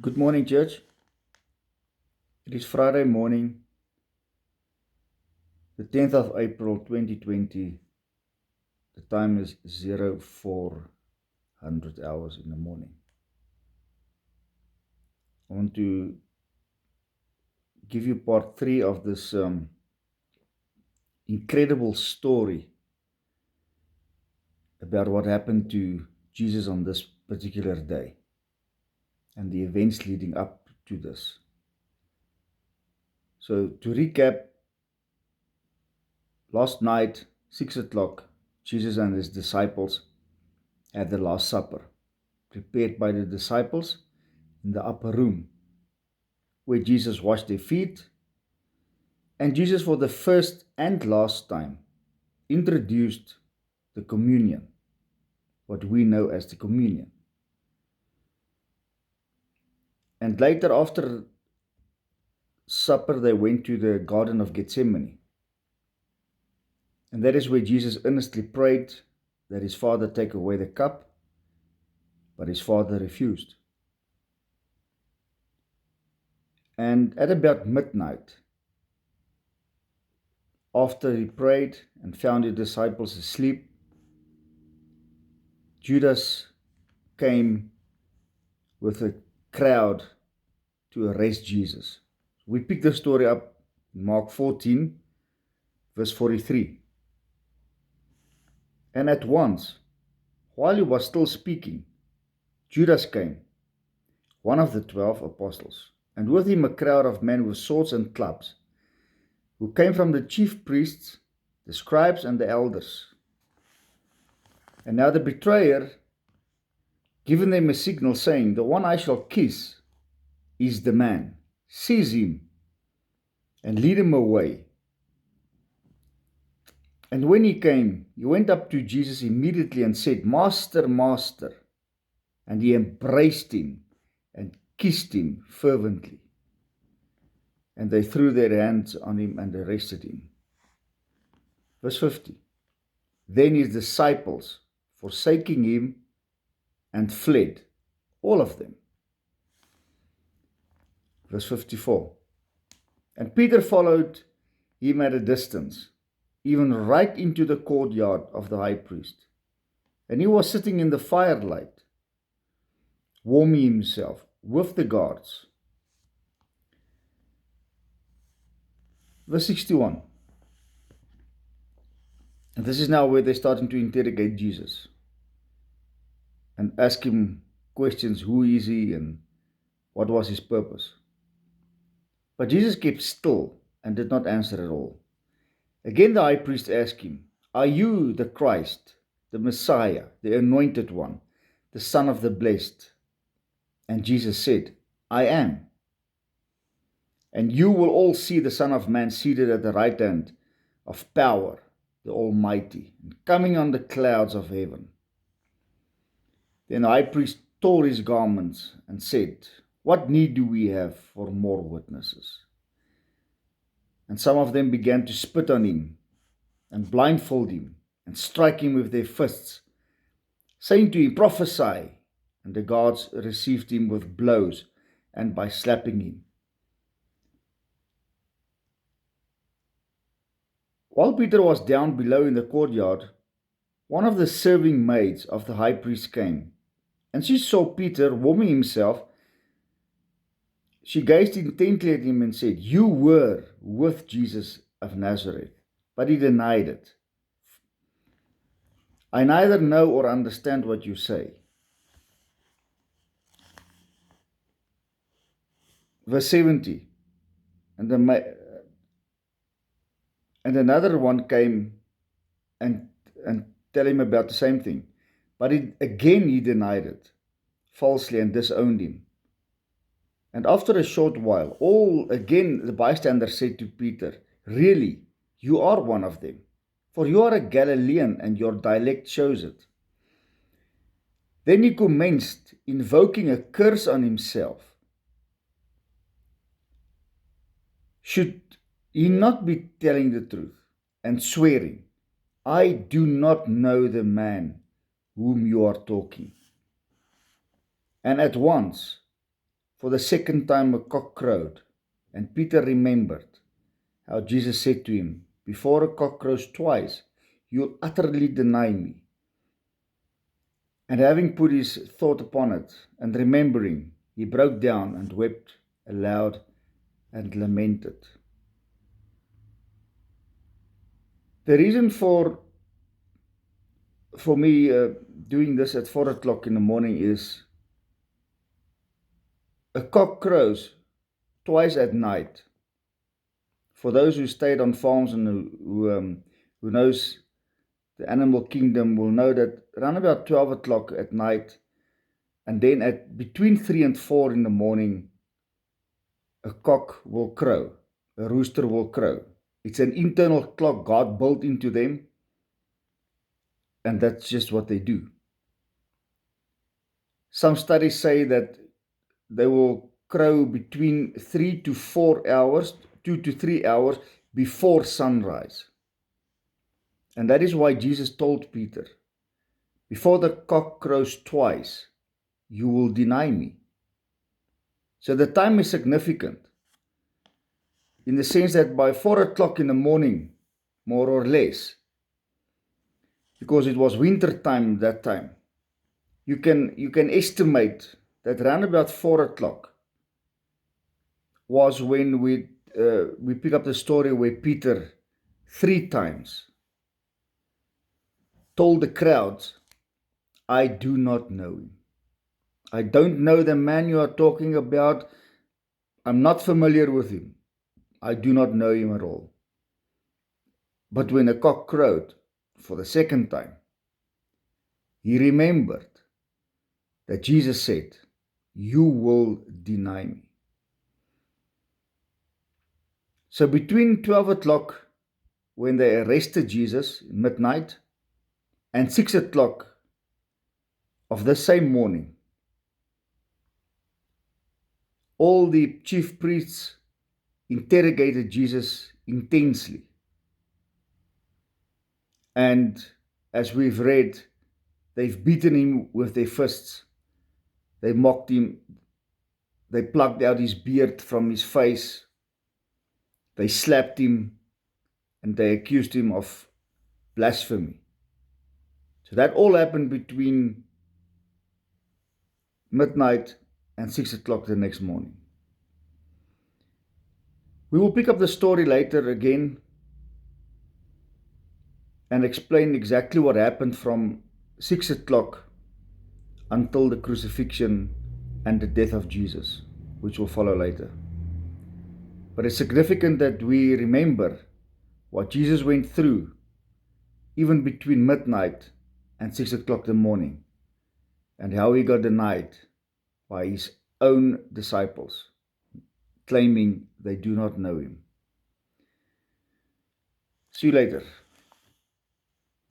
Good morning, church. It is Friday morning, the 10th of April 2020. The time is 0400 hours in the morning. I want to give you part 3 of this incredible story about what happened to Jesus on this particular day and the events leading up to this. So to recap, last night, 6 o'clock, Jesus and his disciples had the Last Supper, prepared by the disciples in the upper room, where Jesus washed their feet, and Jesus, for the first and last time, introduced the communion, what we know as the communion. And later, after supper, they went to the Garden of Gethsemane. And that is where Jesus earnestly prayed that his Father take away the cup, but his Father refused. And at about midnight, after he prayed and found his disciples asleep, Judas came with a crowd to arrest Jesus. We pick the story up in Mark 14, verse 43. And at once, while he was still speaking, Judas came, one of the 12 apostles, and with him a crowd of men with swords and clubs, who came from the chief priests, the scribes, and the elders. And now the betrayer, given them a signal, saying, "The one I shall kiss is the man. Seize him and lead him away." And when he came, he went up to Jesus immediately and said, "Master, Master." And he embraced him and kissed him fervently. And they threw their hands on him and arrested him. Verse 50. Then his disciples, forsaking him, and fled, all of them. Verse 54. And Peter followed him at a distance, even right into the courtyard of the high priest. And he was sitting in the firelight, warming himself with the guards. Verse 61. And this is now where they're starting to interrogate Jesus and ask him questions. Who is he and what was his purpose? But Jesus kept still and did not answer at all. Again the high priest asked him, "Are you the Christ, the Messiah, the anointed one, the Son of the Blessed?" And Jesus said, "I am. And you will all see the Son of Man seated at the right hand of power, the Almighty, and coming on the clouds of heaven." Then the high priest tore his garments and said, "What need do we have for more witnesses?" And some of them began to spit on him and blindfold him and strike him with their fists, saying to him, "Prophesy." And the guards received him with blows and by slapping him. While Peter was down below in the courtyard, one of the serving maids of the high priest came, and she saw Peter warming himself. She gazed intently at him and said, "You were with Jesus of Nazareth." But he denied it. "I neither know or understand what you say." Verse 70. And another one came and tell him about the same thing. But again he denied it falsely and disowned him. And after a short while, the bystanders said to Peter, "Really, you are one of them, for you are a Galilean and your dialect shows it." Then he commenced invoking a curse on himself. Should he not be telling the truth and swearing, "I do not know the man whom you are talking"? And at once, For the second time a cock crowed, and Peter remembered how Jesus said to him, "Before a cock crows twice, you'll utterly deny me." And having put his thought upon it, and remembering, he broke down and wept aloud and lamented. The reason for me doing this at 4 o'clock in the morning is a cock crows twice at night. For those who stayed on farms and who knows the animal kingdom will know that around about 12 o'clock at night, and then at between 3 and 4 in the morning, a cock will crow, a rooster will crow. It's an internal clock God built into them, and that's just what they do. Some studies say that they will crow between 3 to 4 hours, 2 to 3 hours before sunrise. And that is why Jesus told Peter, "Before the cock crows twice, you will deny me." So the time is significant in the sense that by 4 o'clock in the morning, more or less, because it was winter time that time, you can estimate that around about 4 o'clock was when we pick up the story where Peter 3 times told the crowds, "I do not know him. I don't know the man you are talking about. I'm not familiar with him. I do not know him at all." But when the cock crowed for the second time, he remembered that Jesus said, "You will deny me." So between 12 o'clock, when they arrested Jesus, midnight, and 6 o'clock of the same morning, all the chief priests interrogated Jesus intensely. And as we've read, they've beaten him with their fists. They mocked him. They plucked out his beard from his face. They slapped him, and they accused him of blasphemy. So that all happened between midnight and 6 o'clock the next morning. We will pick up the story later again and explain exactly what happened from 6 o'clock until the crucifixion and the death of Jesus, which will follow later. But it's significant that we remember what Jesus went through even between midnight and 6 o'clock in the morning, and how he got denied by his own disciples, claiming they do not know him. See you later.